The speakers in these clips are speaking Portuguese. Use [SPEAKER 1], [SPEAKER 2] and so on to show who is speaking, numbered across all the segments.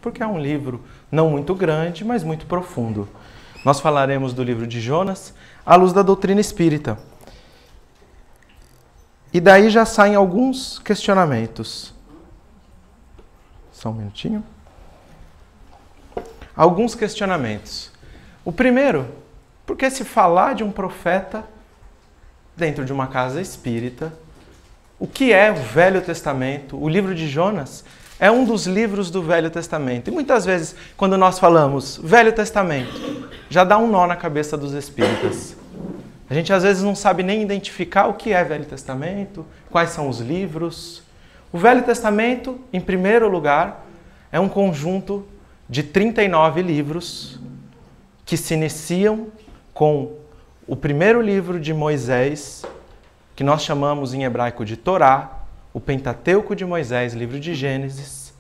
[SPEAKER 1] porque é um livro não muito grande, mas muito profundo. Nós falaremos do livro de Jonas à luz da doutrina espírita. E daí já saem alguns questionamentos. Só um minutinho. Alguns questionamentos. O primeiro, por que se falar de um profeta dentro de uma casa espírita? O que é o Velho Testamento? O livro de Jonas é um dos livros do Velho Testamento. E muitas vezes, quando nós falamos Velho Testamento, já dá um nó na cabeça dos espíritas. A gente às vezes não sabe nem identificar o que é Velho Testamento, quais são os livros. O Velho Testamento, em primeiro lugar, é um conjunto de 39 livros que se iniciam com o primeiro livro de Moisés, que nós chamamos em hebraico de Torá, o Pentateuco de Moisés, livro de Gênesis,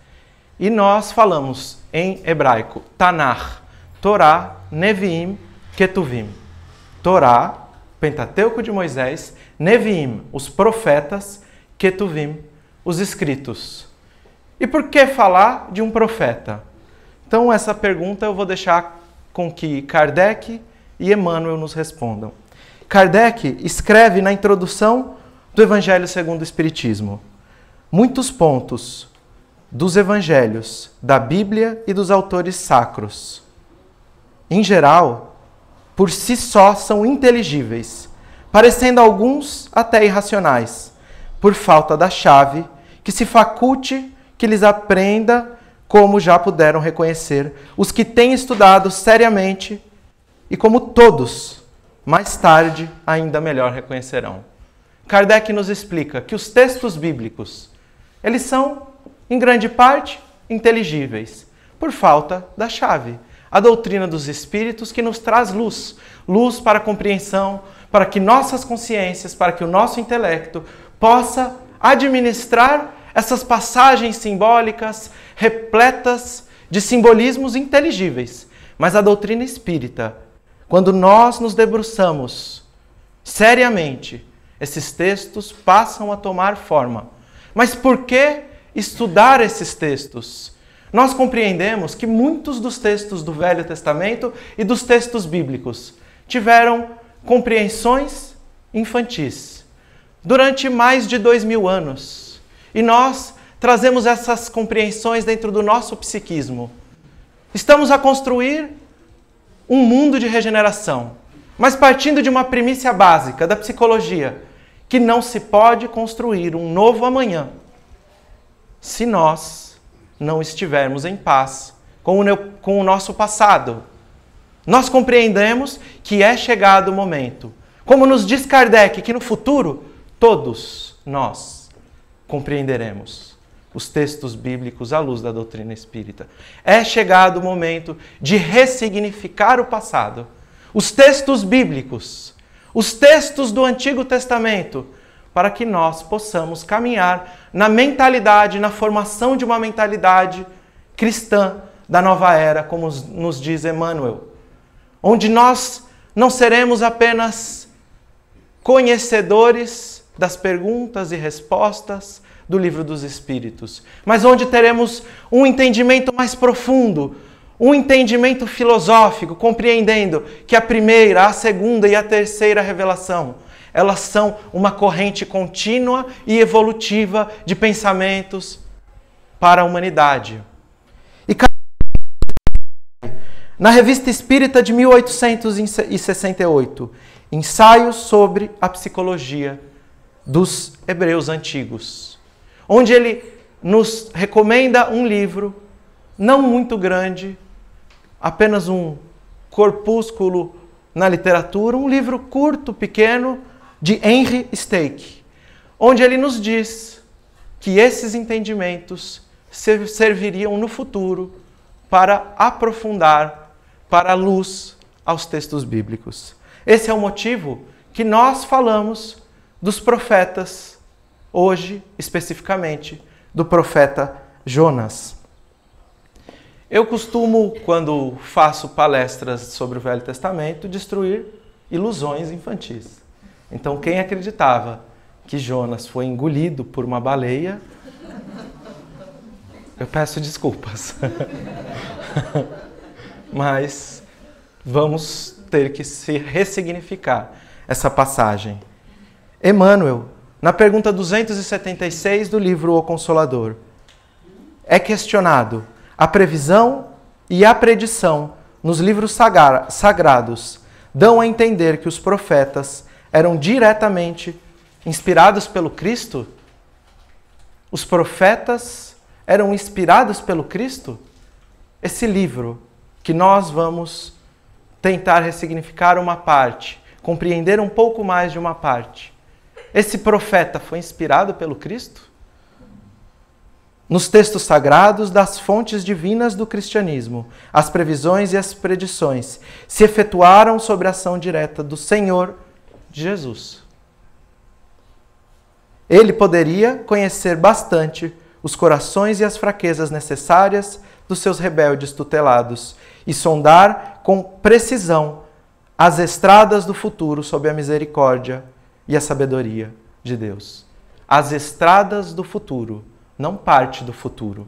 [SPEAKER 1] e nós falamos em hebraico Tanakh, Torá, Neviim, Ketuvim. Torá, Pentateuco de Moisés, Neviim, os profetas, Ketuvim, os escritos. E por que falar de um profeta? Então essa pergunta eu vou deixar com que Kardec e Emmanuel nos respondam. Kardec escreve na introdução do Evangelho segundo o Espiritismo: muitos pontos dos evangelhos, da Bíblia e dos autores sacros, em geral, por si só são inteligíveis, parecendo alguns até irracionais, por falta da chave que se faculte que lhes aprenda, como já puderam reconhecer os que têm estudado seriamente e como todos, mais tarde, ainda melhor reconhecerão. Kardec nos explica que os textos bíblicos, eles são, em grande parte, inteligíveis, por falta da chave. A doutrina dos Espíritos que nos traz luz. Luz para a compreensão, para que nossas consciências, para que o nosso intelecto possa administrar essas passagens simbólicas, repletas de simbolismos inteligíveis. Mas a doutrina espírita, quando nós nos debruçamos seriamente, esses textos passam a tomar forma. Mas por que estudar esses textos? Nós compreendemos que muitos dos textos do Velho Testamento e dos textos bíblicos tiveram compreensões infantis durante mais de 2000 anos. E nós trazemos essas compreensões dentro do nosso psiquismo. Estamos a construir um mundo de regeneração, mas partindo de uma premissa básica da psicologia, que não se pode construir um novo amanhã se nós não estivermos em paz com o nosso passado. Nós compreendemos que é chegado o momento, como nos diz Kardec, que no futuro todos nós compreenderemos os textos bíblicos à luz da doutrina espírita. É chegado o momento de ressignificar o passado. Os textos bíblicos, os textos do Antigo Testamento, para que nós possamos caminhar na mentalidade, na formação de uma mentalidade cristã da nova era, como nos diz Emmanuel, onde nós não seremos apenas conhecedores das perguntas e respostas do Livro dos Espíritos, mas onde teremos um entendimento mais profundo, um entendimento filosófico, compreendendo que a primeira, a segunda e a terceira revelação, elas são uma corrente contínua e evolutiva de pensamentos para a humanidade. E na Revista Espírita de 1868, Ensaios sobre a Psicologia dos Hebreus Antigos, onde ele nos recomenda um livro não muito grande, apenas um corpúsculo na literatura, um livro curto, pequeno, de Henry Stake, onde ele nos diz que esses entendimentos serviriam no futuro para aprofundar, para a luz aos textos bíblicos. Esse é o motivo que nós falamos dos profetas, hoje, especificamente, do profeta Jonas. Eu costumo, quando faço palestras sobre o Velho Testamento, destruir ilusões infantis. Então, quem acreditava que Jonas foi engolido por uma baleia, Eu peço desculpas. Mas vamos ter que se ressignificar essa passagem. Emmanuel, na pergunta 276 do livro O Consolador, é questionado a previsão e a predição nos livros sagrados dão a entender que os profetas eram diretamente inspirados pelo Cristo? Os profetas eram inspirados pelo Cristo? Esse livro que nós vamos tentar ressignificar uma parte, compreender um pouco mais de uma parte. Esse profeta foi inspirado pelo Cristo? Nos textos sagrados das fontes divinas do cristianismo, as previsões e as predições se efetuaram sobre a ação direta do Senhor Jesus. Ele poderia conhecer bastante os corações e as fraquezas necessárias dos seus rebeldes tutelados e sondar com precisão as estradas do futuro sob a misericórdia e a sabedoria de Deus. As estradas do futuro, não parte do futuro.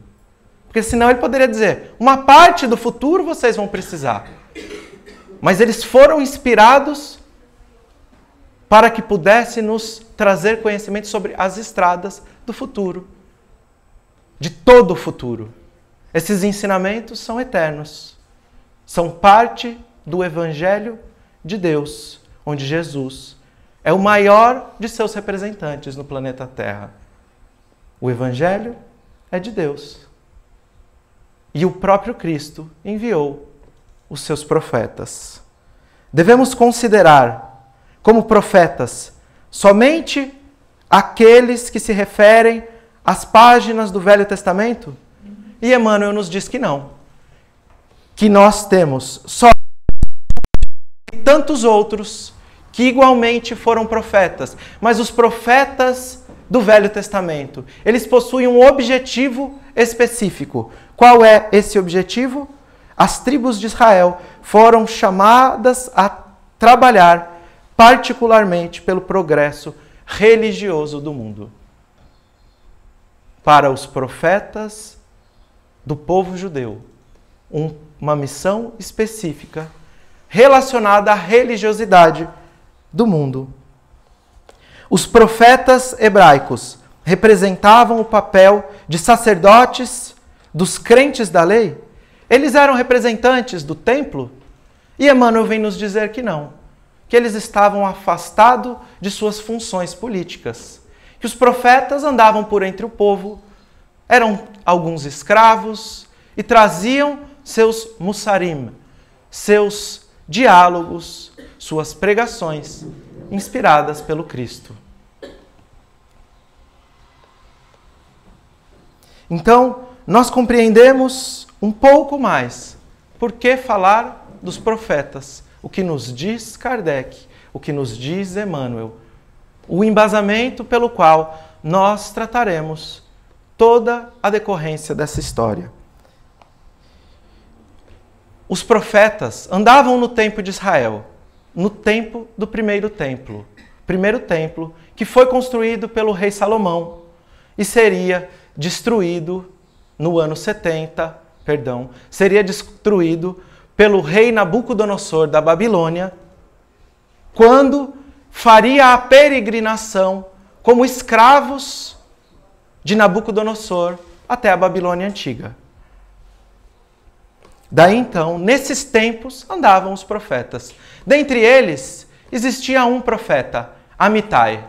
[SPEAKER 1] Porque senão ele poderia dizer, uma parte do futuro vocês vão precisar. Mas eles foram inspirados para que pudesse nos trazer conhecimento sobre as estradas do futuro. De todo o futuro. Esses ensinamentos são eternos. São parte do Evangelho de Deus, onde Jesus é o maior de seus representantes no planeta Terra. O Evangelho é de Deus. E o próprio Cristo enviou os seus profetas. Devemos considerar como profetas somente aqueles que se referem às páginas do Velho Testamento? E Emmanuel nos diz que não. Que nós temos só tantos outros que igualmente foram profetas. Mas os profetas do Velho Testamento, eles possuem um objetivo específico. Qual é esse objetivo? As tribos de Israel foram chamadas a trabalhar particularmente pelo progresso religioso do mundo. Para os profetas do povo judeu, uma missão específica relacionada à religiosidade do mundo. Os profetas hebraicos representavam o papel de sacerdotes dos crentes da lei? Eles eram representantes do templo? E Emmanuel vem nos dizer que não, que eles estavam afastados de suas funções políticas, que os profetas andavam por entre o povo, eram alguns escravos e traziam seus musarim, seus diálogos, suas pregações, inspiradas pelo Cristo. Então, nós compreendemos um pouco mais por que falar dos profetas, o que nos diz Kardec, o que nos diz Emmanuel, o embasamento pelo qual nós trataremos toda a decorrência dessa história. Os profetas andavam no tempo de Israel, no tempo do primeiro templo que foi construído pelo rei Salomão e seria destruído no ano 70, seria destruído pelo rei Nabucodonosor da Babilônia, quando faria a peregrinação como escravos de Nabucodonosor até a Babilônia antiga. Daí então, nesses tempos, andavam os profetas. Dentre eles, existia um profeta, Amitai,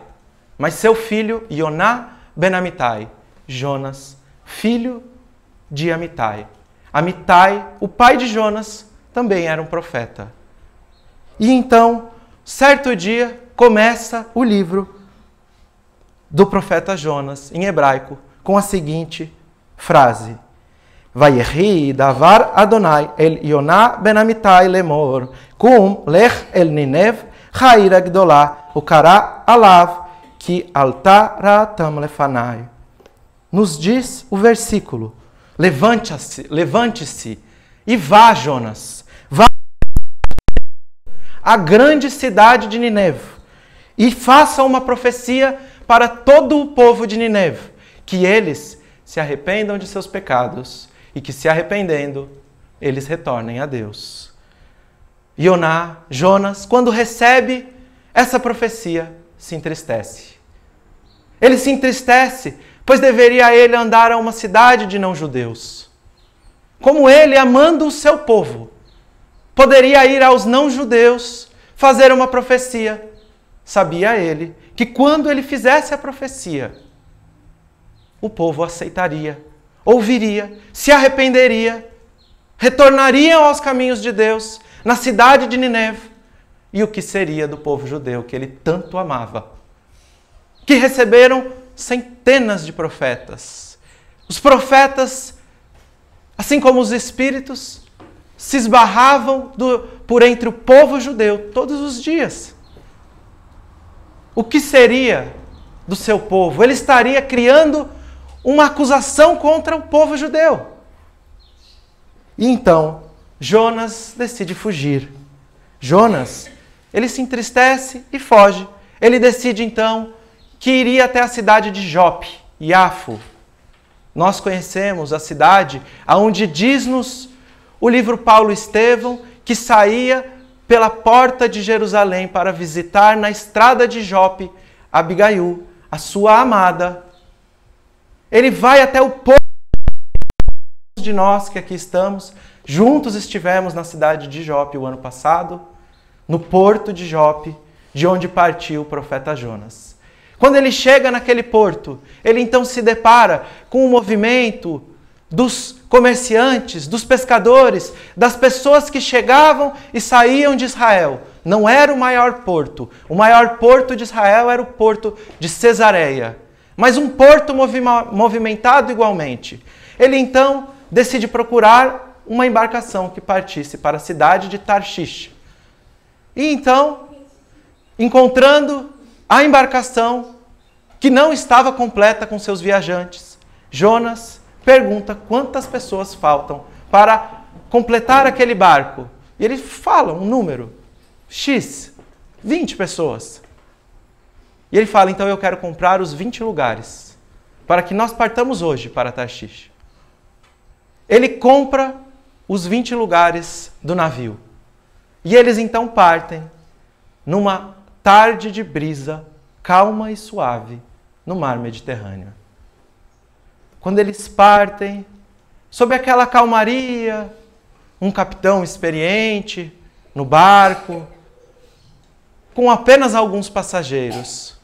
[SPEAKER 1] mas seu filho, Yoná ben Amitai, Jonas, filho de Amitai. Amitai, o pai de Jonas, também era um profeta. E então, certo dia, começa o livro do profeta Jonas, em hebraico, com a seguinte frase: Vayehi davar Adonai el Yoná ben Amitai lemor, kum lech el Ninev ha'ir agdolá, ukara alav ki alta ra'atam lefanai. Nos diz o versículo: levante-se e vá, Jonas, vá à grande cidade de Nineve e faça uma profecia para todo o povo de Nineve, que eles se arrependam de seus pecados e que, se arrependendo, eles retornem a Deus. Jonas, quando recebe essa profecia, se entristece. Ele se entristece, pois deveria ele andar a uma cidade de não-judeus. Como ele, amando o seu povo, poderia ir aos não-judeus fazer uma profecia. Sabia ele que quando ele fizesse a profecia, o povo aceitaria, ouviria, se arrependeria, retornariam aos caminhos de Deus na cidade de Nínive. E o que seria do povo judeu que ele tanto amava? Que receberam centenas de profetas. Os profetas, assim como os espíritos, se esbarravam por entre o povo judeu todos os dias. O que seria do seu povo? Ele estaria criando uma acusação contra o povo judeu. E então, Jonas decide fugir. Jonas, ele se entristece e foge. Ele decide então que iria até a cidade de Jope, Iafo. Nós conhecemos a cidade onde diz-nos o livro Paulo Estevão que saía pela porta de Jerusalém para visitar na estrada de Jope Abigail, a sua amada. Ele vai até o porto de nós que aqui estamos. Juntos estivemos na cidade de Jope o ano passado, no porto de Jope, de onde partiu o profeta Jonas. Quando ele chega naquele porto, ele então se depara com o movimento dos comerciantes, dos pescadores, das pessoas que chegavam e saíam de Israel. Não era o maior porto. O maior porto de Israel era o porto de Cesareia, mas um porto movimentado igualmente. Ele então decide procurar uma embarcação que partisse para a cidade de Tarshish. E então, encontrando a embarcação que não estava completa com seus viajantes, Jonas pergunta quantas pessoas faltam para completar aquele barco. E ele fala um número, X, 20 pessoas. E ele fala, então eu quero comprar os 20 lugares, para que nós partamos hoje para Tarshish. Ele compra os 20 lugares do navio. E eles então partem numa tarde de brisa calma e suave no mar Mediterrâneo. Quando eles partem, sob aquela calmaria, um capitão experiente no barco, com apenas alguns passageiros.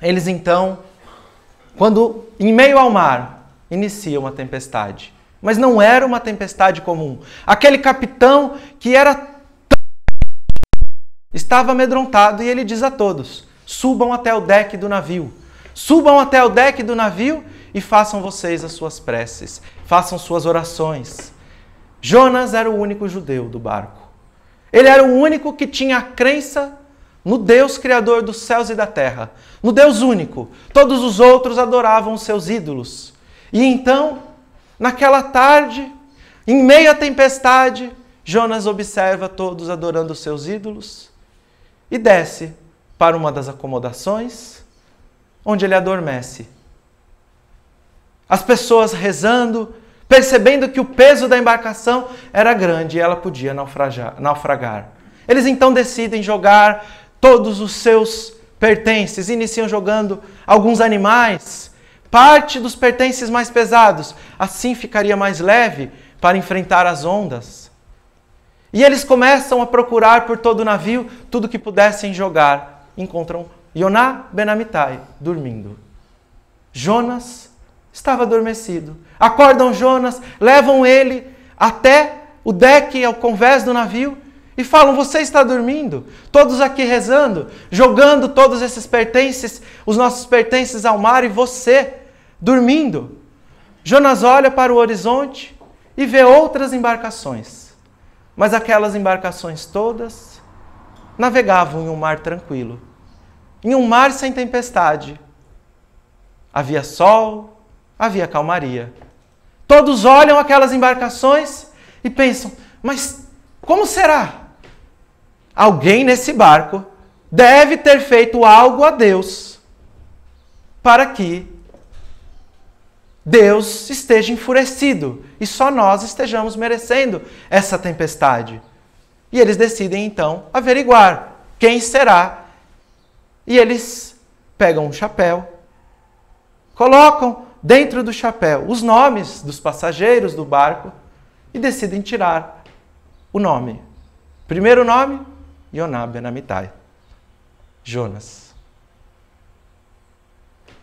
[SPEAKER 1] Eles então, quando em meio ao mar, iniciam uma tempestade. Mas não era uma tempestade comum. Aquele capitão que estava amedrontado e ele diz a todos, subam até o deck do navio. Subam até o deck do navio e façam vocês as suas preces. Façam suas orações. Jonas era o único judeu do barco. Ele era o único que tinha a crença no Deus Criador dos céus e da terra. No Deus único. Todos os outros adoravam os seus ídolos. E então, naquela tarde, em meio à tempestade, Jonas observa todos adorando os seus ídolos e desce para uma das acomodações, onde ele adormece. As pessoas rezando, percebendo que o peso da embarcação era grande e ela podia naufragar. Eles então decidem jogar todos os seus pertences, iniciam jogando alguns animais, parte dos pertences mais pesados, assim ficaria mais leve para enfrentar as ondas. E eles começam a procurar por todo o navio tudo que pudessem jogar. Encontram Yoná ben Amittai dormindo. Jonas estava adormecido. Acordam Jonas, levam ele até o deck, ao convés do navio e falam, você está dormindo? Todos aqui rezando, jogando todos esses pertences, os nossos pertences ao mar e você dormindo. Jonas olha para o horizonte e vê outras embarcações. Mas aquelas embarcações todas navegavam em um mar tranquilo. Em um mar sem tempestade. Havia sol, havia calmaria. Todos olham aquelas embarcações e pensam, mas como será? Alguém nesse barco deve ter feito algo a Deus para que Deus esteja enfurecido e só nós estejamos merecendo essa tempestade. E eles decidem então averiguar quem será. E eles pegam um chapéu, colocam dentro do chapéu os nomes dos passageiros do barco e decidem tirar o nome. Primeiro nome, Yoná ben Amittai, Jonas.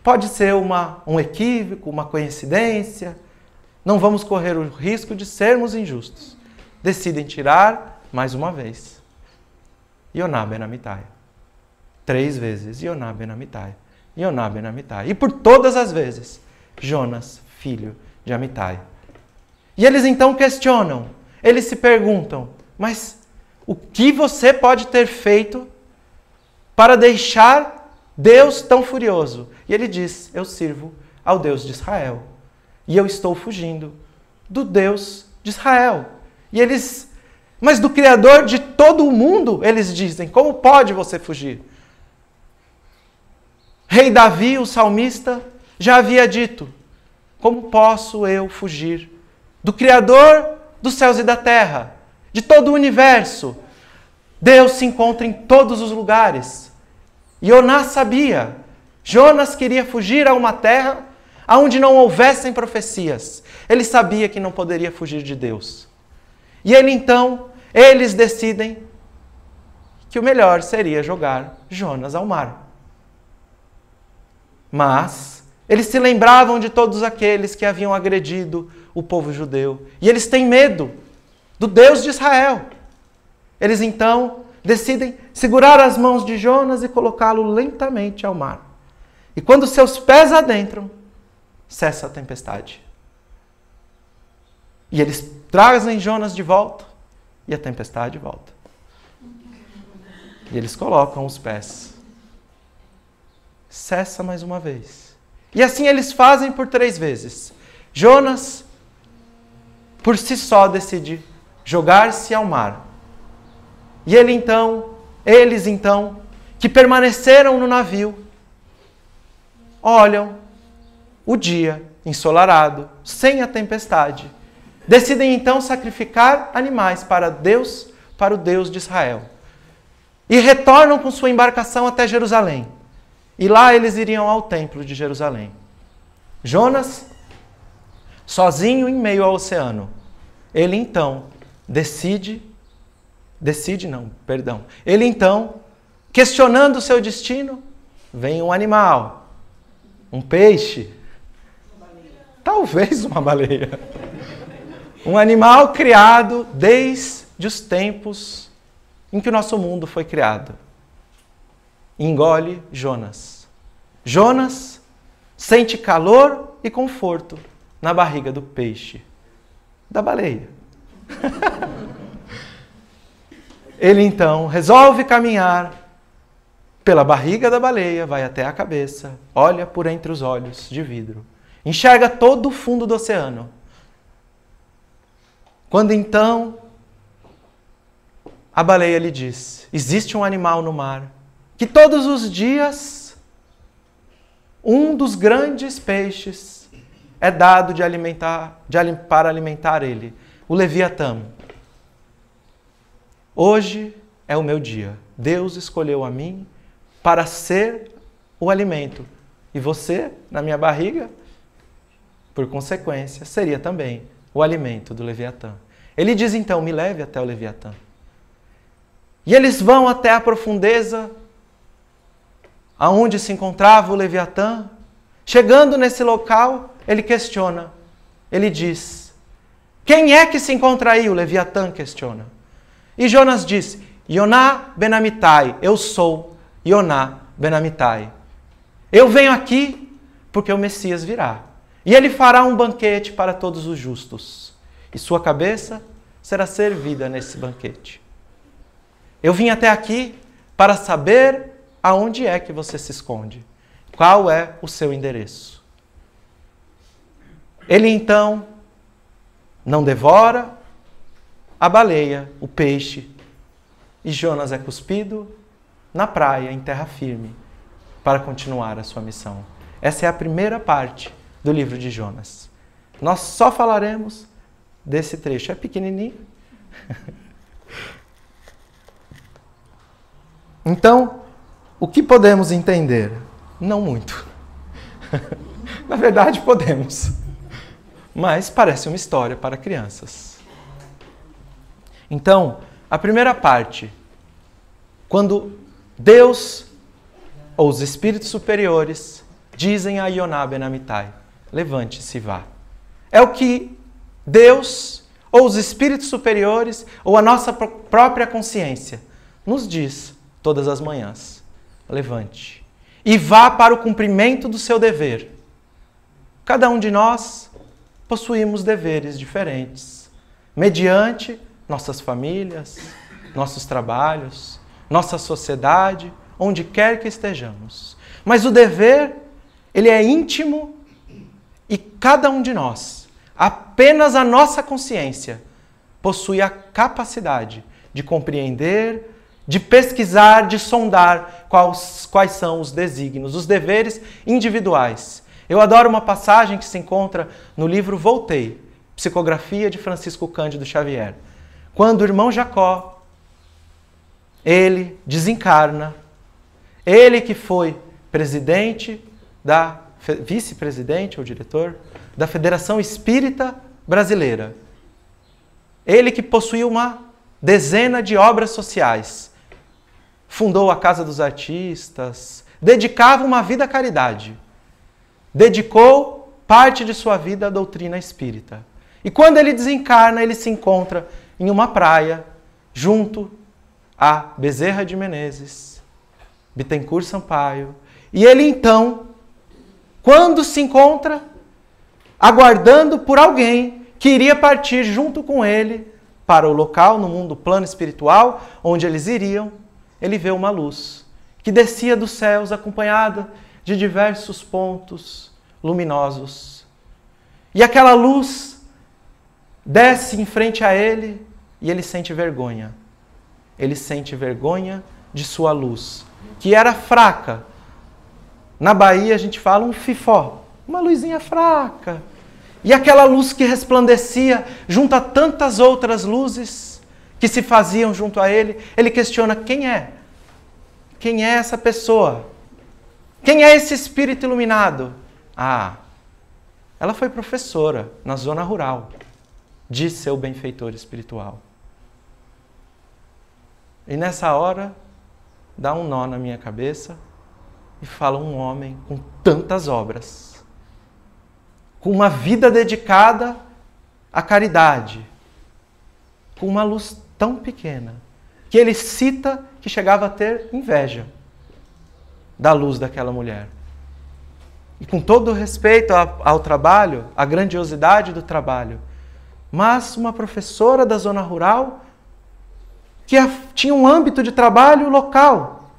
[SPEAKER 1] Pode ser um equívoco, uma coincidência. Não vamos correr o risco de sermos injustos. Decidem tirar, mais uma vez, Yoná ben Amittai. 3 vezes, Yoná ben Amittai. Yoná ben Amittai. E por todas as vezes, Jonas, filho de Amittai. E eles então questionam, eles se perguntam, mas o que você pode ter feito para deixar Deus tão furioso? E ele diz, eu sirvo ao Deus de Israel. E eu estou fugindo do Deus de Israel. E eles, mas do Criador de todo o mundo, eles dizem, como pode você fugir? Rei Davi, o salmista, já havia dito, como posso eu fugir do Criador dos céus e da terra, de todo o universo? Deus se encontra em todos os lugares. Yoná sabia. Jonas queria fugir a uma terra onde não houvessem profecias. Ele sabia que não poderia fugir de Deus. E eles decidem que o melhor seria jogar Jonas ao mar. Mas eles se lembravam de todos aqueles que haviam agredido o povo judeu. E eles têm medo do Deus de Israel. Eles então decidem segurar as mãos de Jonas e colocá-lo lentamente ao mar. E quando seus pés adentram, cessa a tempestade. E eles trazem Jonas de volta e a tempestade volta. E eles colocam os pés. Cessa mais uma vez. E assim eles fazem por 3 vezes. Jonas, por si só, decide jogar-se ao mar. E eles então, que permaneceram no navio, olham o dia ensolarado, sem a tempestade. Decidem então sacrificar animais para o Deus de Israel. E retornam com sua embarcação até Jerusalém. E lá eles iriam ao templo de Jerusalém. Jonas, sozinho em meio ao oceano, ele então Ele então, questionando o seu destino, vem um animal, um peixe, talvez uma baleia. Um animal criado desde os tempos em que o nosso mundo foi criado. Engole Jonas. Jonas sente calor e conforto na barriga do peixe, da baleia. Ele então resolve caminhar pela barriga da baleia, vai até a cabeça, olha por entre os olhos de vidro, enxerga todo o fundo do oceano. Quando então a baleia lhe diz, existe um animal no mar que todos os dias um dos grandes peixes é dado para alimentar ele, o Leviatã. Hoje é o meu dia. Deus escolheu a mim para ser o alimento. E você, na minha barriga, por consequência, seria também o alimento do Leviatã. Ele diz então, me leve até o Leviatã. E eles vão até a profundeza aonde se encontrava o Leviatã. Chegando nesse local, ele questiona. Ele diz, quem é que se encontra aí? O Leviatã questiona. E Jonas diz, Yoná ben Amittai, eu sou Yoná ben Amittai. Eu venho aqui porque o Messias virá. E ele fará um banquete para todos os justos. E sua cabeça será servida nesse banquete. Eu vim até aqui para saber aonde é que você se esconde. Qual é o seu endereço? Ele então não devora a baleia, o peixe, e Jonas é cuspido na praia, em terra firme, para continuar a sua missão. Essa é a primeira parte do livro de Jonas. Nós só falaremos desse trecho. É pequenininho. Então, o que podemos entender? Não muito. Na verdade, podemos. Mas parece uma história para crianças. Então, a primeira parte, quando Deus ou os espíritos superiores dizem a Ioná ben Amittai, levante-se e vá. É o que Deus ou os espíritos superiores ou a nossa própria consciência nos diz todas as manhãs. Levante e vá para o cumprimento do seu dever. Cada um de nós possuímos deveres diferentes, mediante nossas famílias, nossos trabalhos, nossa sociedade, onde quer que estejamos. Mas o dever, ele é íntimo e cada um de nós, apenas a nossa consciência, possui a capacidade de compreender, de pesquisar, de sondar quais são os desígnios, os deveres individuais. Eu adoro uma passagem que se encontra no livro Voltei, Psicografia de Francisco Cândido Xavier. Quando o irmão Jacó, ele desencarna, ele que foi presidente vice-presidente ou diretor da Federação Espírita Brasileira. Ele que possuía uma dezena de obras sociais, fundou a Casa dos Artistas, dedicava uma vida à caridade, dedicou parte de sua vida à doutrina espírita. E quando ele desencarna, ele se encontra em uma praia, junto a Bezerra de Menezes, Bittencourt Sampaio. E ele então, quando se encontra, aguardando por alguém que iria partir junto com ele para o local, no mundo plano espiritual, onde eles iriam, ele vê uma luz que descia dos céus acompanhada de diversos pontos luminosos. E aquela luz desce em frente a ele e ele sente vergonha. Ele sente vergonha de sua luz, que era fraca. Na Bahia a gente fala um fifó, uma luzinha fraca. E aquela luz que resplandecia junto a tantas outras luzes que se faziam junto a ele, ele questiona quem é? Quem é essa pessoa? Quem é esse espírito iluminado? Ah, ela foi professora na zona rural de seu benfeitor espiritual. E nessa hora, dá um nó na minha cabeça e fala um homem com tantas obras, com uma vida dedicada à caridade, com uma luz tão pequena, que ele cita que chegava a ter inveja da luz daquela mulher. E com todo o respeito ao trabalho, à grandiosidade do trabalho, mas uma professora da zona rural que tinha um âmbito de trabalho local,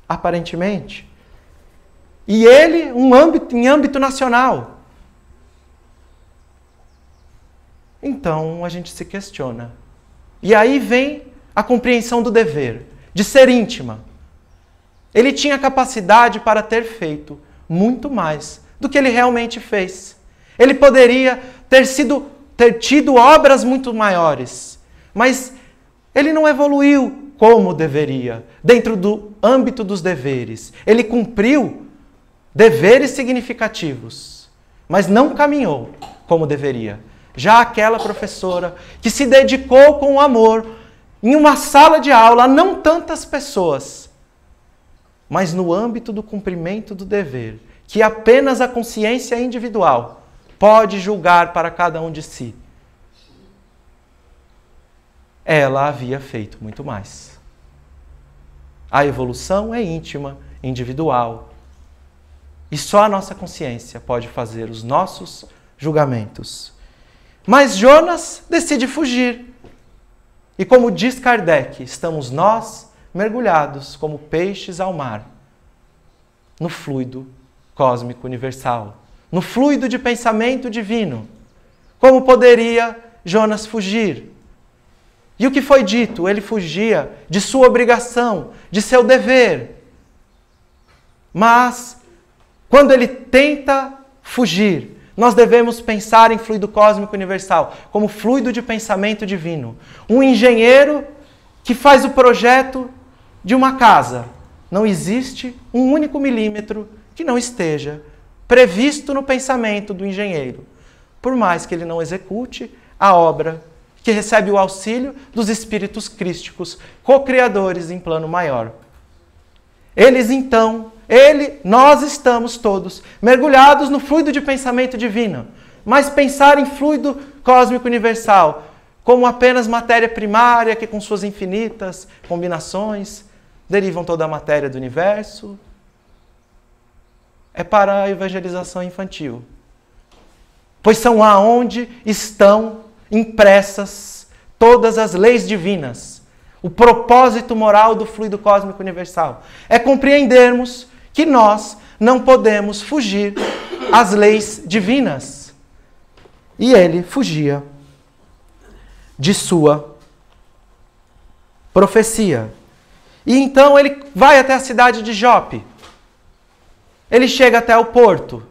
[SPEAKER 1] aparentemente. E ele, em âmbito nacional. Então, a gente se questiona. E aí vem a compreensão do dever, de ser íntima. Ele tinha capacidade para ter feito muito mais do que ele realmente fez. Ele poderia ter tido obras muito maiores, mas ele não evoluiu como deveria, dentro do âmbito dos deveres. Ele cumpriu deveres significativos, mas não caminhou como deveria. Já aquela professora que se dedicou com amor em uma sala de aula a não tantas pessoas, mas no âmbito do cumprimento do dever, que apenas a consciência individual pode julgar para cada um de si. Ela havia feito muito mais. A evolução é íntima, individual. E só a nossa consciência pode fazer os nossos julgamentos. Mas Jonas decide fugir. E como diz Kardec, estamos nós mergulhados como peixes ao mar, no fluido cósmico universal, no fluido de pensamento divino. Como poderia Jonas fugir? E o que foi dito? Ele fugia de sua obrigação, de seu dever. Mas, quando ele tenta fugir nós devemos pensar em fluido cósmico universal como fluido de pensamento divino. Um engenheiro que faz o projeto de uma casa. Não existe um único milímetro que não esteja previsto no pensamento do engenheiro, por mais que ele não execute a obra que recebe o auxílio dos espíritos crísticos, co-criadores em plano maior. Nós estamos todos mergulhados no fluido de pensamento divino, mas pensar em fluido cósmico universal como apenas matéria primária que com suas infinitas combinações derivam toda a matéria do universo, é para a evangelização infantil. Pois são aonde estão impressas todas as leis divinas. O propósito moral do fluido cósmico universal é compreendermos que nós não podemos fugir às leis divinas. E ele fugia de sua profecia. E então ele vai até a cidade de Jope. Ele chega até o porto.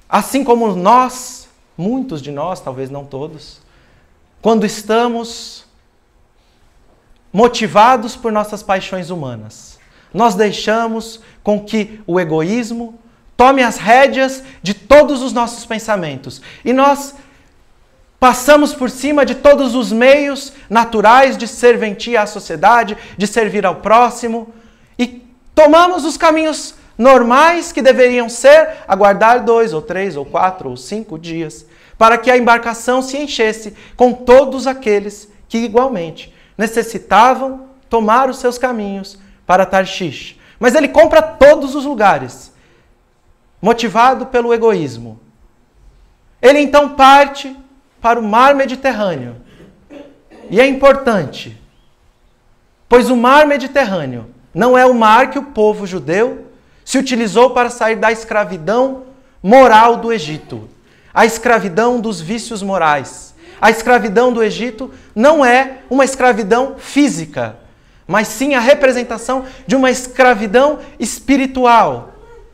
[SPEAKER 1] Assim como nós, muitos de nós, talvez não todos, quando estamos motivados por nossas paixões humanas, nós deixamos com que o egoísmo tome as rédeas de todos os nossos pensamentos. E nós passamos por cima de todos os meios naturais de serventia à sociedade, de servir ao próximo, e tomamos os caminhos normais que deveriam ser aguardar 2, ou 3, ou 4, ou 5 dias, para que a embarcação se enchesse com todos aqueles que igualmente necessitavam tomar os seus caminhos para Tarshish. Mas ele compra todos os lugares, motivado pelo egoísmo. Ele então parte para o mar Mediterrâneo. E é importante, pois o mar Mediterrâneo não é o mar que o povo judeu se utilizou para sair da escravidão moral do Egito, a escravidão dos vícios morais. A escravidão do Egito não é uma escravidão física, mas sim a representação de uma escravidão espiritual,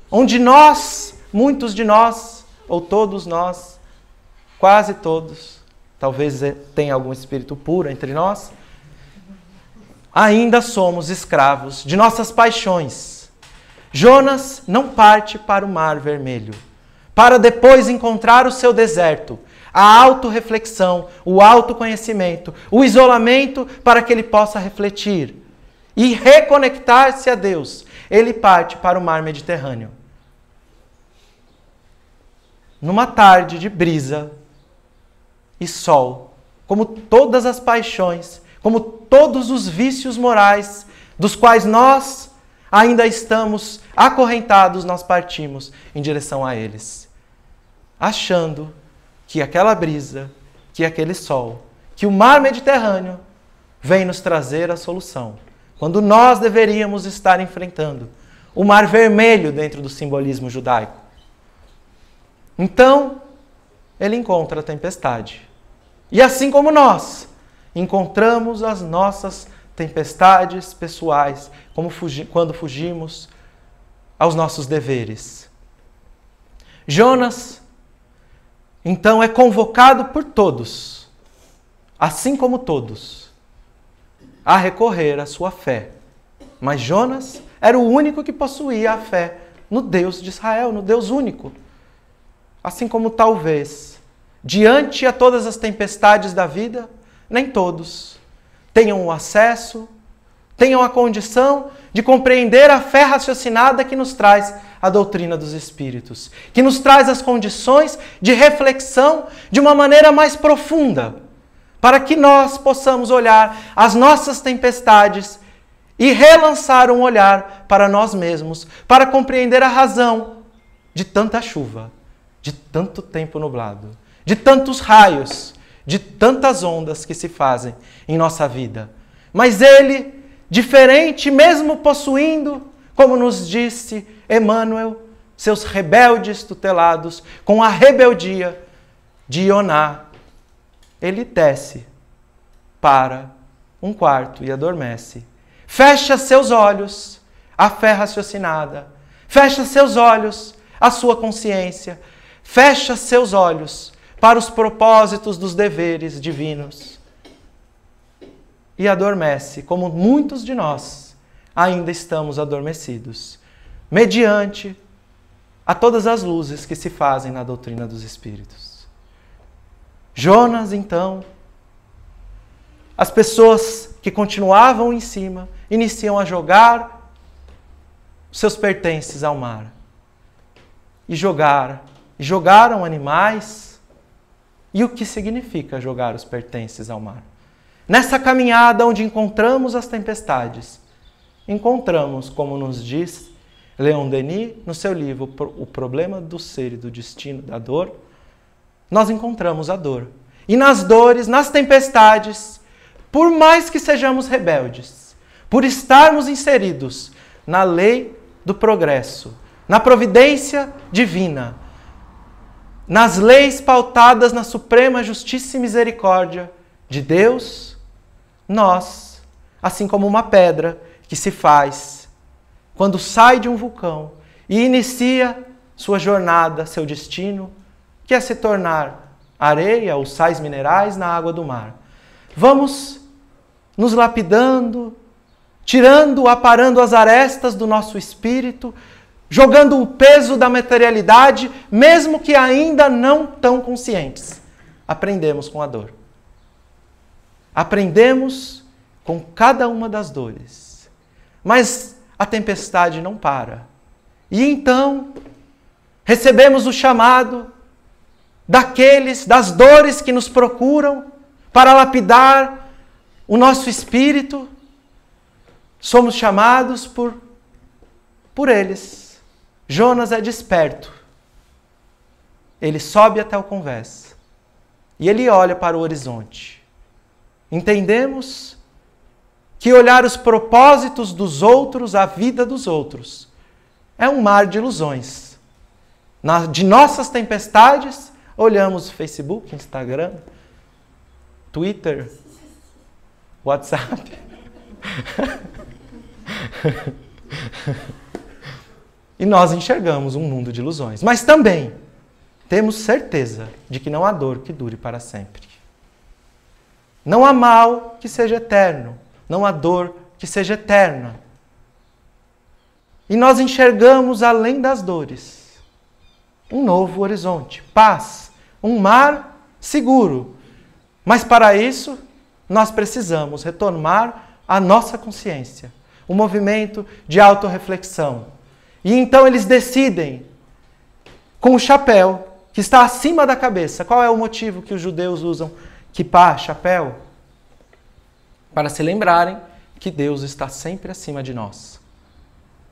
[SPEAKER 1] onde nós, muitos de nós, ou todos nós, quase todos, talvez tenha algum espírito puro entre nós, ainda somos escravos de nossas paixões. Jonas não parte para o Mar Vermelho, para depois encontrar o seu deserto, a autorreflexão, o autoconhecimento, o isolamento para que ele possa refletir e reconectar-se a Deus. Ele parte para o Mar Mediterrâneo. Numa tarde de brisa e sol, como todas as paixões, como todos os vícios morais dos quais nós ainda estamos acorrentados, nós partimos em direção a eles, achando que aquela brisa, que aquele sol, que o mar Mediterrâneo vem nos trazer a solução, quando nós deveríamos estar enfrentando o Mar Vermelho dentro do simbolismo judaico. Então, ele encontra a tempestade. E assim como nós encontramos as nossas tempestades pessoais, quando fugimos aos nossos deveres. Jonas, então, é convocado por todos, assim como todos, a recorrer à sua fé. Mas Jonas era o único que possuía a fé no Deus de Israel, no Deus único. Assim como talvez, diante a todas as tempestades da vida, nem todos tenham o acesso, tenham a condição de compreender a fé raciocinada que nos traz a doutrina dos Espíritos, que nos traz as condições de reflexão de uma maneira mais profunda, para que nós possamos olhar as nossas tempestades e relançar um olhar para nós mesmos, para compreender a razão de tanta chuva, de tanto tempo nublado, de tantos raios, de tantas ondas que se fazem em nossa vida. Mas ele, diferente, mesmo possuindo, como nos disse Emmanuel, seus rebeldes tutelados, com a rebeldia de Ioná, ele desce para um quarto e adormece. Fecha seus olhos, a fé raciocinada. Fecha seus olhos, a sua consciência. fecha seus olhos para os propósitos dos deveres divinos e adormece, como muitos de nós ainda estamos adormecidos, mediante a todas as luzes que se fazem na doutrina dos Espíritos. Jonas, então, as pessoas que continuavam em cima, iniciam a jogar seus pertences ao mar. E jogaram animais. E o que significa jogar os pertences ao mar? Nessa caminhada onde encontramos as tempestades, encontramos, como nos diz Leon Denis, no seu livro O Problema do Ser e do Destino da Dor, nós encontramos a dor. E nas dores, nas tempestades, por mais que sejamos rebeldes, por estarmos inseridos na lei do progresso, na providência divina, nas leis pautadas na suprema justiça e misericórdia de Deus, nós, assim como uma pedra que se faz quando sai de um vulcão e inicia sua jornada, seu destino, que é se tornar areia ou sais minerais na água do mar. Vamos nos lapidando, tirando, aparando as arestas do nosso espírito, jogando o peso da materialidade, mesmo que ainda não tão conscientes. Aprendemos com a dor. Aprendemos com cada uma das dores. Mas a tempestade não para. E então, recebemos o chamado das dores que nos procuram para lapidar o nosso espírito. Somos chamados por eles. Jonas é desperto. Ele sobe até o convés. E ele olha para o horizonte. Entendemos que olhar os propósitos dos outros, a vida dos outros, é um mar de ilusões. De nossas tempestades, olhamos Facebook, Instagram, Twitter, WhatsApp. E nós enxergamos um mundo de ilusões. Mas também temos certeza de que não há dor que dure para sempre. Não há mal que seja eterno. Não há dor que seja eterna. E nós enxergamos além das dores um novo horizonte, paz, um mar seguro. Mas para isso, nós precisamos retomar a nossa consciência, um movimento de autorreflexão. E então eles decidem, com o chapéu que está acima da cabeça. Qual é o motivo que os judeus usam quipá, chapéu? Para se lembrarem que Deus está sempre acima de nós.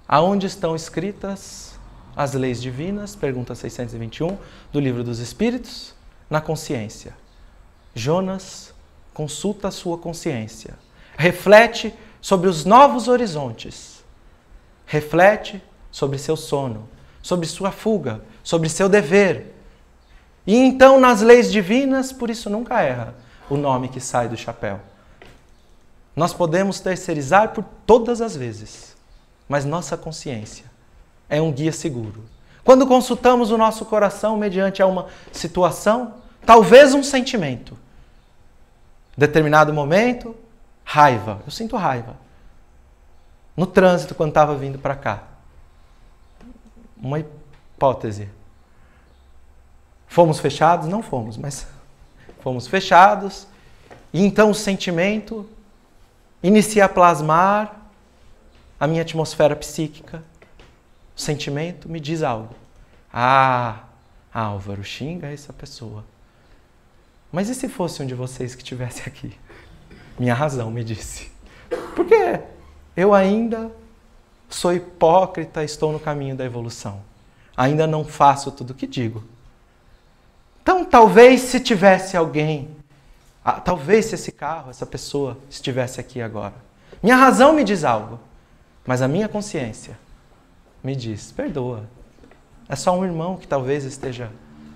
[SPEAKER 1] Aonde estão escritas as leis divinas? Pergunta 621 do Livro dos Espíritos. Na consciência. Jonas consulta a sua consciência. Reflete sobre os novos horizontes. Reflete sobre seu sono, sobre sua fuga, sobre seu dever. E então, nas leis divinas, por isso nunca erra o nome que sai do chapéu. Nós podemos terceirizar por todas as vezes, mas nossa consciência é um guia seguro. Quando consultamos o nosso coração mediante a uma situação, talvez um sentimento, determinado momento, raiva. Eu sinto raiva. No trânsito, quando estava vindo para cá. Uma hipótese. Fomos fechados? Não fomos, mas fomos fechados. E então o sentimento inicia a plasmar a minha atmosfera psíquica. O sentimento me diz algo. Álvaro, xinga essa pessoa. Mas e se fosse um de vocês que estivesse aqui? Minha razão me disse. Porque eu ainda sou hipócrita, estou no caminho da evolução. Ainda não faço tudo o que digo. Então, talvez se tivesse alguém, talvez se esse carro, essa pessoa estivesse aqui agora. Minha razão me diz algo, mas a minha consciência me diz, perdoa. É só um irmão que talvez esteja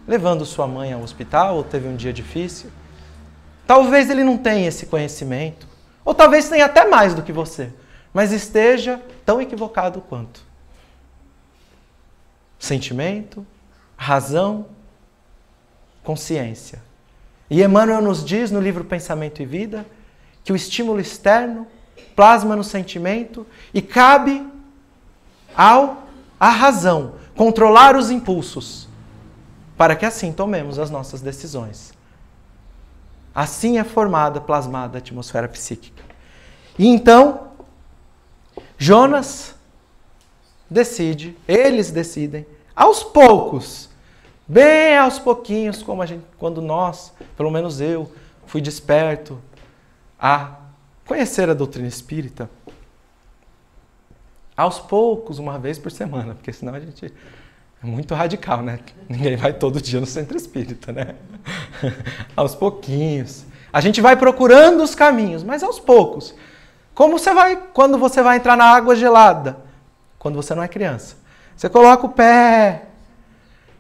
[SPEAKER 1] levando sua mãe ao hospital ou teve um dia difícil. Talvez ele não tenha esse conhecimento, ou talvez tenha até mais do que você, mas esteja tão equivocado quanto. Sentimento, razão consciência. E Emmanuel nos diz no livro Pensamento e Vida que o estímulo externo plasma no sentimento e cabe à razão controlar os impulsos para que assim tomemos as nossas decisões. Assim é formada, plasmada a atmosfera psíquica. E então, Jonas eles decidem, aos poucos, bem aos pouquinhos, quando nós, pelo menos eu, fui desperto a conhecer a doutrina espírita, aos poucos, uma vez por semana, porque senão a gente é muito radical, né? Ninguém vai todo dia no centro espírita, né? Aos pouquinhos. A gente vai procurando os caminhos, mas aos poucos. Como quando você vai entrar na água gelada, quando você não é criança. Você coloca o pé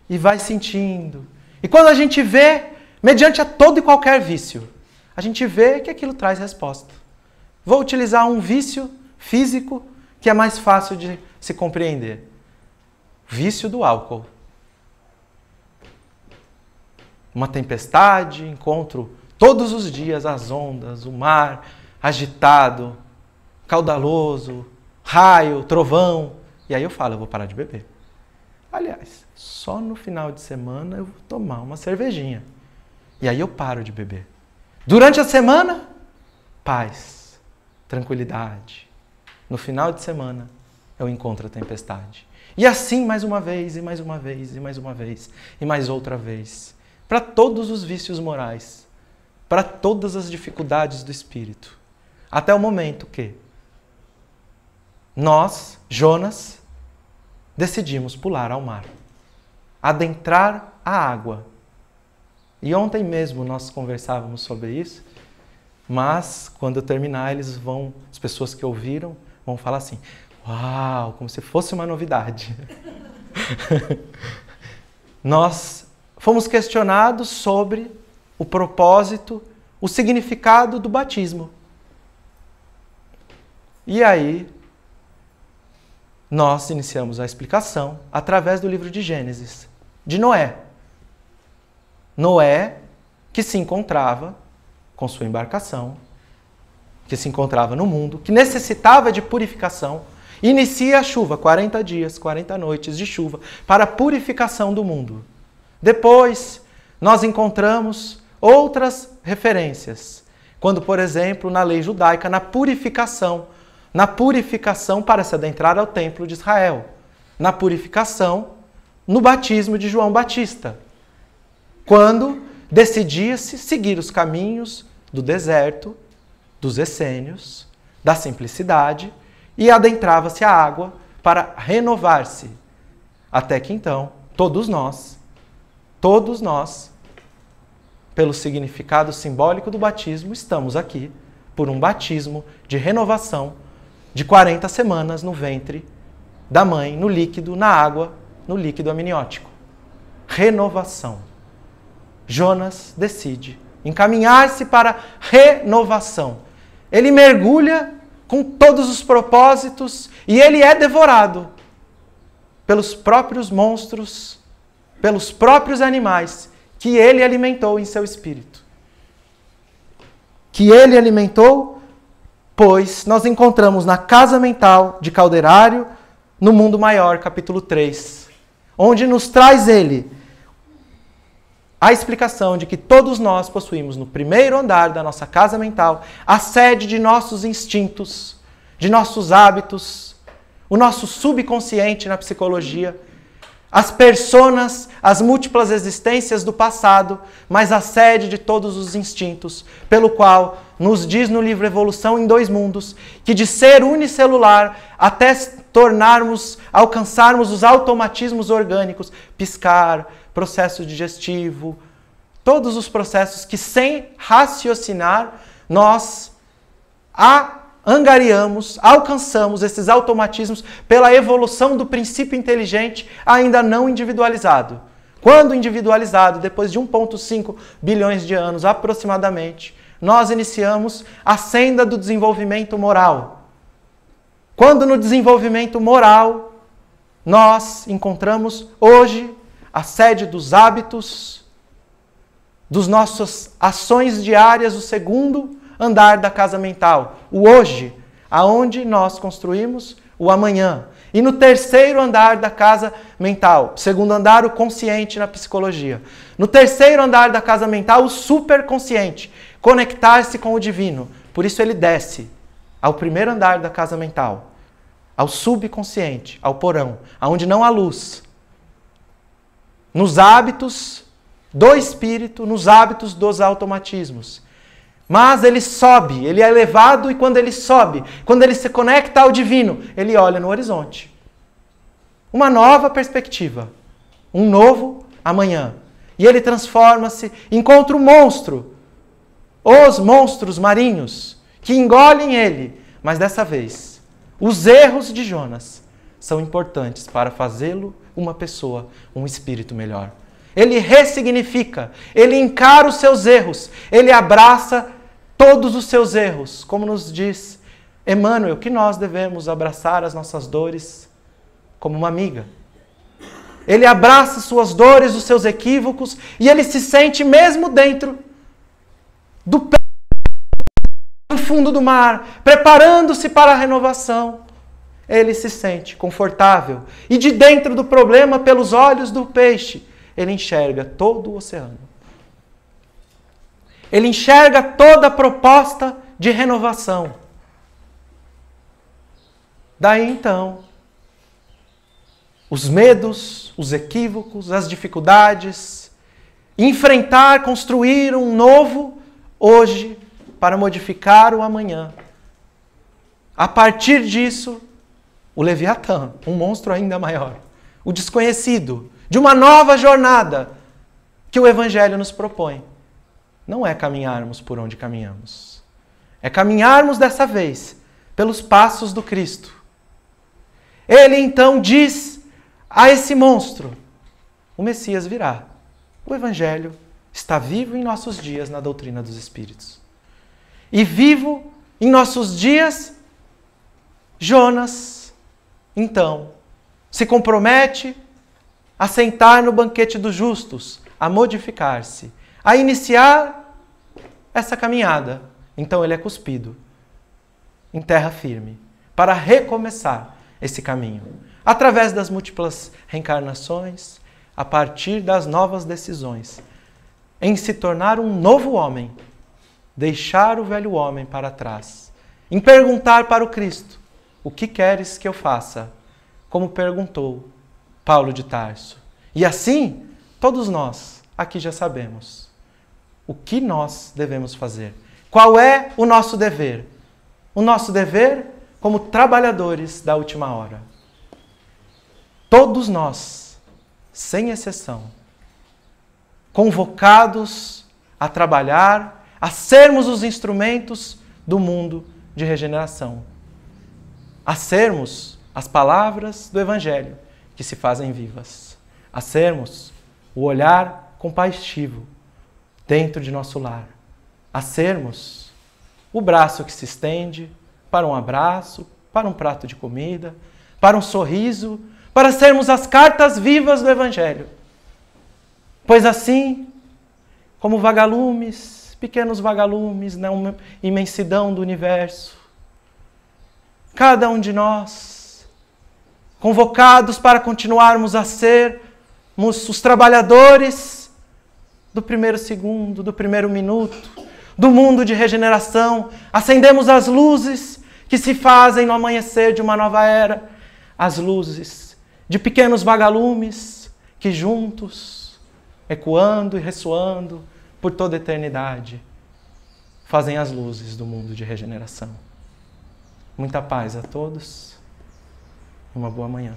[SPEAKER 1] e vai sentindo. E quando a gente vê, mediante a todo e qualquer vício, a gente vê que aquilo traz resposta. Vou utilizar um vício físico que é mais fácil de se compreender. Vício do álcool. Uma tempestade, encontro todos os dias as ondas, o mar agitado, caudaloso, raio, trovão. E aí eu falo, eu vou parar de beber. Aliás, só no final de semana eu vou tomar uma cervejinha. E aí eu paro de beber. Durante a semana, paz, tranquilidade. No final de semana, eu encontro a tempestade. E assim, mais uma vez, e mais uma vez, e mais uma vez, e mais outra vez. Para todos os vícios morais, para todas as dificuldades do espírito. Até o momento que nós, Jonas, decidimos pular ao mar, adentrar a água. E ontem mesmo nós conversávamos sobre isso, mas quando eu terminar, as pessoas que ouviram, vão falar assim, uau, como se fosse uma novidade. Nós fomos questionados sobre o propósito, o significado do batismo. E aí, nós iniciamos a explicação através do livro de Gênesis, de Noé. Noé, que se encontrava com sua embarcação, que se encontrava no mundo, que necessitava de purificação, inicia a chuva, 40 dias, 40 noites de chuva, para a purificação do mundo. Depois, nós encontramos outras referências, quando, por exemplo, na lei judaica, na purificação para se adentrar ao templo de Israel, na purificação, no batismo de João Batista, quando decidia-se seguir os caminhos do deserto, dos essênios, da simplicidade, e adentrava-se a água para renovar-se. Até que então, todos nós, pelo significado simbólico do batismo, estamos aqui por um batismo de renovação de 40 semanas no ventre da mãe, no líquido, na água, no líquido amniótico. Renovação. Jonas decide encaminhar-se para renovação. Ele mergulha com todos os propósitos e ele é devorado pelos próprios monstros, pelos próprios animais que ele alimentou em seu espírito. Que ele alimentou, pois nós encontramos na Casa Mental de Calderário, no Mundo Maior, capítulo 3, onde nos traz ele a explicação de que todos nós possuímos no primeiro andar da nossa casa mental a sede de nossos instintos, de nossos hábitos, o nosso subconsciente na psicologia, as personas, as múltiplas existências do passado, mas a sede de todos os instintos, pelo qual nos diz no livro Evolução em Dois Mundos, que de ser unicelular até alcançarmos os automatismos orgânicos, piscar, processo digestivo, todos os processos que sem raciocinar nós angariamos, alcançamos esses automatismos pela evolução do princípio inteligente ainda não individualizado. Quando individualizado, depois de 1,5 bilhões de anos aproximadamente, nós iniciamos a senda do desenvolvimento moral. Quando no desenvolvimento moral nós encontramos hoje a sede dos hábitos, dos nossas ações diárias, o segundo andar da casa mental, o hoje, aonde nós construímos o amanhã. E no terceiro andar da casa mental, segundo andar, o consciente na psicologia. No terceiro andar da casa mental, o superconsciente, conectar-se com o divino. Por isso ele desce ao primeiro andar da casa mental, ao subconsciente, ao porão, aonde não há luz. Nos hábitos do espírito, nos hábitos dos automatismos. Mas ele sobe, ele é elevado e quando ele sobe, quando ele se conecta ao divino, ele olha no horizonte. Uma nova perspectiva, um novo amanhã. E ele transforma-se, encontra o monstro, os monstros marinhos que engolem ele. Mas dessa vez, os erros de Jonas são importantes para fazê-lo uma pessoa, um espírito melhor. Ele ressignifica, ele encara os seus erros, ele abraça todos os seus erros, como nos diz Emmanuel, que nós devemos abraçar as nossas dores como uma amiga. Ele abraça suas dores, os seus equívocos, e ele se sente mesmo dentro do pé, no fundo do mar, preparando-se para a renovação. Ele se sente confortável, e de dentro do problema, pelos olhos do peixe, ele enxerga todo o oceano. Ele enxerga toda a proposta de renovação. Daí então, os medos, os equívocos, as dificuldades, enfrentar, construir um novo hoje para modificar o amanhã. A partir disso, o Leviatã, um monstro ainda maior, o desconhecido, de uma nova jornada que o Evangelho nos propõe. Não é caminharmos por onde caminhamos. É caminharmos dessa vez pelos passos do Cristo. Ele então diz a esse monstro: o Messias virá. O Evangelho está vivo em nossos dias na doutrina dos Espíritos. E vivo em nossos dias, Jonas, então, se compromete a sentar no banquete dos justos, a modificar-se, a iniciar essa caminhada. Então ele é cuspido em terra firme para recomeçar esse caminho. Através das múltiplas reencarnações, a partir das novas decisões, em se tornar um novo homem, deixar o velho homem para trás, em perguntar para o Cristo: o que queres que eu faça? Como perguntou Paulo de Tarso. E assim, todos nós aqui já sabemos o que nós devemos fazer. Qual é o nosso dever? O nosso dever como trabalhadores da última hora. Todos nós, sem exceção, convocados a trabalhar, a sermos os instrumentos do mundo de regeneração. A sermos as palavras do Evangelho que se fazem vivas. A sermos o olhar compassivo dentro de nosso lar. A sermos o braço que se estende para um abraço, para um prato de comida, para um sorriso, para sermos as cartas vivas do Evangelho. Pois assim, como vagalumes, pequenos vagalumes na imensidão do universo, cada um de nós, convocados para continuarmos a sermos os trabalhadores do primeiro segundo, do primeiro minuto, do mundo de regeneração, acendemos as luzes que se fazem no amanhecer de uma nova era, as luzes de pequenos vagalumes que juntos, ecoando e ressoando por toda a eternidade, fazem as luzes do mundo de regeneração. Muita paz a todos e uma boa manhã.